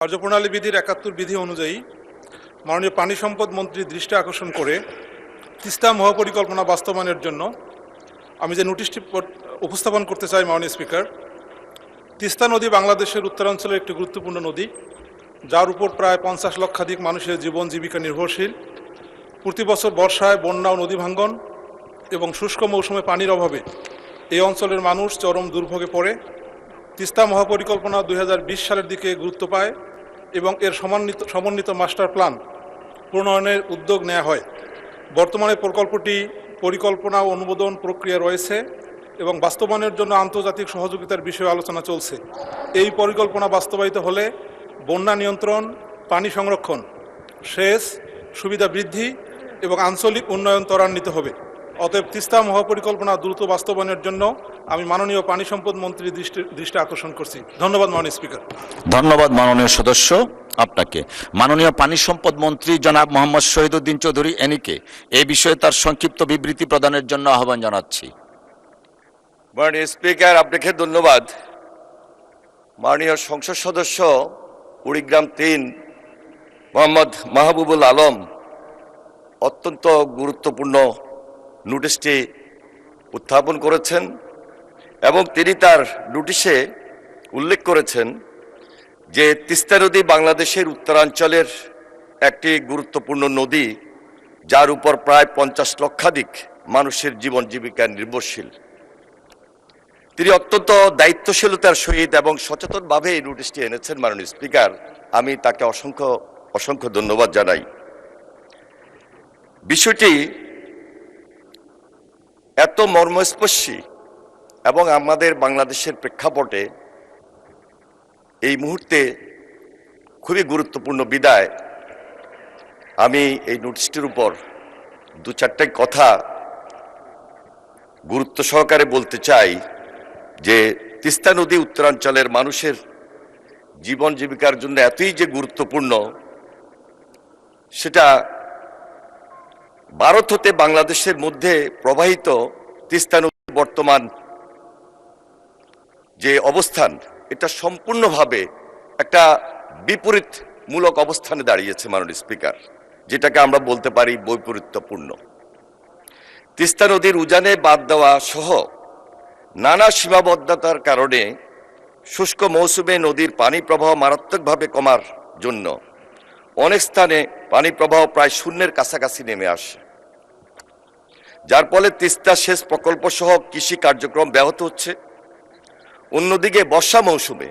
কার্যপ্রণালী বিধির ৭১ বিধি অনুযায়ী মাননীয় পানি সম্পদ মন্ত্রীর দৃষ্টি আকর্ষণ করে তিস্তা মহাপরিকল্পনা বাস্তবায়নের জন্য আমি যে নোটিশটি উপস্থাপন করতে চাই মাননীয় স্পিকার। তিস্তা নদী বাংলাদেশের উত্তরাঞ্চলের একটি গুরুত্বপূর্ণ নদী, যার উপর প্রায় ৫০ লক্ষাধিক মানুষের জীবন জীবিকা নির্ভরশীল। প্রতি বছর বর্ষায় বন্যা ও নদী ভাঙ্গন এবং শুষ্ক মৌসুমে পানির অভাবে এই অঞ্চলের মানুষ চরম দুর্ভোগে পড়ে। তিস্তা মহাপরিকল্পনা ২০২০ সালের দিকে গুরুত্ব পায় এবং এর সমন্বিত মাস্টার প্ল্যান প্রণয়নের উদ্যোগ নেওয়া হয়। বর্তমানে প্রকল্পটি পরিকল্পনা ও অনুমোদন প্রক্রিয়া রয়েছে এবং বাস্তবায়নের জন্য আন্তর্জাতিক সহযোগিতার বিষয়ে আলোচনা চলছে। এই পরিকল্পনা বাস্তবায়িত হলে বন্যা নিয়ন্ত্রণ, পানি সংরক্ষণ, সেচ সুবিধা বৃদ্ধি এবং আঞ্চলিক উন্নয়ন ত্বরান্বিত হবে। অতএব তিস্তা মহাপরিকল্পনা দ্রুত বাস্তবায়নের জন্য আমি মাননীয় পানি সম্পদ মন্ত্রীর দৃষ্টি আকর্ষণ করছি। ধন্যবাদ মাননীয় স্পিকার। ধন্যবাদ মাননীয় সদস্য আপনাকে। মাননীয় পানি সম্পদ মন্ত্রী জনাব মোহাম্মদ শহীদুদ্দিন চৌধুরী এনিকে এই বিষয়ে তার সংক্ষিপ্ত বিবৃতি প্রদানের জন্য আহ্বান জানাচ্ছি। মাননীয় স্পিকার, আপনাকে ধন্যবাদ। মাননীয় সংসদ সদস্য কুড়িগ্রাম ৩ মোহাম্মদ মাহবুবুল আলম অত্যন্ত গুরুত্বপূর্ণ নোটিশটি উত্থাপন করেছেন এবং তিনি তার নোটিশে উল্লেখ করেছেন যে তিস্তা নদী বাংলাদেশের উত্তরাঞ্চলের একটি গুরুত্বপূর্ণ নদী, যার উপর প্রায় ৫০ লক্ষাধিক মানুষের জীবন জীবিকা নির্ভরশীল। তিনি অত্যন্ত দায়িত্বশীলতার সহিত এবং সচেতনভাবে এই নোটিশটি এনেছেন। মাননীয় স্পিকার, আমি তাকে অসংখ্য ধন্যবাদ জানাই। বিষয়টি এত মর্মস্পর্শী এবং আমাদের বাংলাদেশের প্রেক্ষাপটে এই মুহূর্তে খুবই গুরুত্বপূর্ণ বিদায় আমি এই নোটিশটির উপর দু চারটে কথা গুরুত্ব সহকারে বলতে চাই। যে তিস্তা নদী উত্তরাঞ্চলের মানুষের জীবন জীবিকার জন্য এতই যে গুরুত্বপূর্ণ, সেটা ভারত হতে বাংলাদেশের মধ্যে প্রবাহিত তিস্তা নদীর বর্তমান যে অবস্থান, এটা সম্পূর্ণভাবে একটা বিপরীতমূলক অবস্থানে দাঁড়িয়েছে মাননীয় স্পিকার, যেটাকে আমরা বলতে পারি বৈপরীত্যপূর্ণ। তিস্তা নদীর উজানে বাঁধ দেওয়া সহ নানা সীমাবদ্ধতার কারণে শুষ্ক মৌসুমে নদীর পানি প্রবাহ মারাত্মকভাবে কমার জন্য অনেক স্থানে পানি প্রবাহ প্রায় শূন্যের কাছাকাছি নেমে আসে, যার ফলে তিস্তা সেচ প্রকল্প সহ কৃষি কার্যক্রম ব্যাহত হচ্ছে। অন্যদিকে বর্ষা মৌসুমে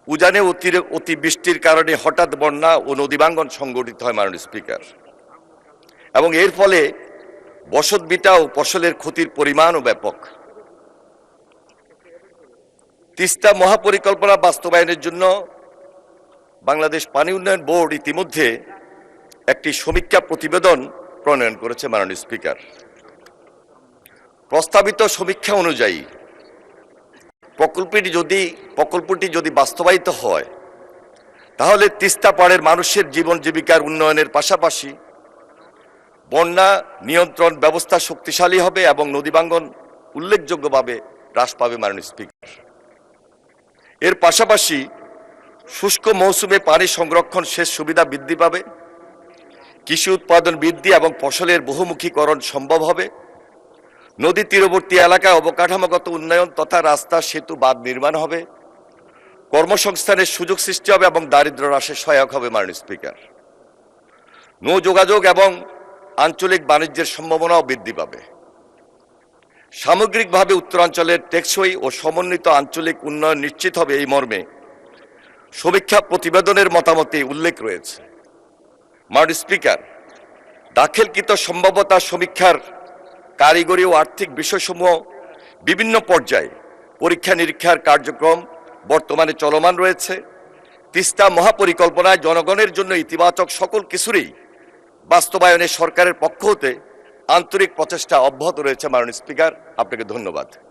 উজানে অতিবৃষ্টির কারণে হঠাৎ বন্যা ও নদী ভাঙ্গন সংঘটিত হয় মাননীয় স্পিকার, এবং এর ফলে বসতভিটা ও ফসলের ক্ষতির পরিমাণও ব্যাপক। তিস্তা মহাপরিকল্পনা বাস্তবায়নের জন্য বাংলাদেশ পানি উন্নয়ন বোর্ড ইতিমধ্যে একটি সমীক্ষা প্রতিবেদন প্রণয়ন করেছে মাননীয় স্পিকার। প্রস্তাবিত সমীক্ষা অনুযায়ী প্রকল্পটি যদি বাস্তবায়িত হয়, তাহলে তিস্তা পাড়ের মানুষের জীবন জীবিকার উন্নয়নের পাশাপাশি বন্যা নিয়ন্ত্রণ ব্যবস্থা শক্তিশালী হবে এবং নদী ভাঙ্গন উল্লেখযোগ্যভাবে হ্রাস পাবে মাননীয় স্পিকার। এর পাশাপাশি শুষ্ক মৌসুমে পানি সংরক্ষণ সেচ সুবিধা বৃদ্ধি পাবে, কৃষি উৎপাদন বৃদ্ধি এবং ফসলের বহুমুখীকরণ সম্ভব হবে, নদী তীরবর্তী এলাকায় অবকাঠামোগত উন্নয়ন তথা রাস্তা, সেতু, বাঁধ নির্মাণ হবে, কর্মসংস্থানের সুযোগ সৃষ্টি হবে এবং দারিদ্র্য হ্রাসে সহায়ক হবে মাননীয় স্পিকার। নৌ যোগাযোগ এবং আঞ্চলিক বাণিজ্যের সম্ভাবনাও বৃদ্ধি পাবে। সামগ্রিকভাবে উত্তরাঞ্চলের টেকসই ও সমন্বিত আঞ্চলিক উন্নয়ন নিশ্চিত হবে, এই মর্মে সমীক্ষা প্রতিবেদনের মতামতে উল্লেখ রয়েছে। মাননীয় স্পিকার, দাখিলকৃত সম্ভাব্যতা সমীক্ষার কারিগরি ও আর্থিক বিষয়সমূহ বিভিন্ন পর্যায়ে পরীক্ষা নিরীক্ষার কার্যক্রম বর্তমানে চলমান রয়েছে। তিস্তা মহাপরিকল্পনায় জনগণের জন্য ইতিবাচক সকল কিছুরই বাস্তবায়নে সরকারের পক্ষ হতে আন্তরিক প্রচেষ্টা অব্যাহত রয়েছে। মাননীয় স্পিকার, আপনাকে ধন্যবাদ।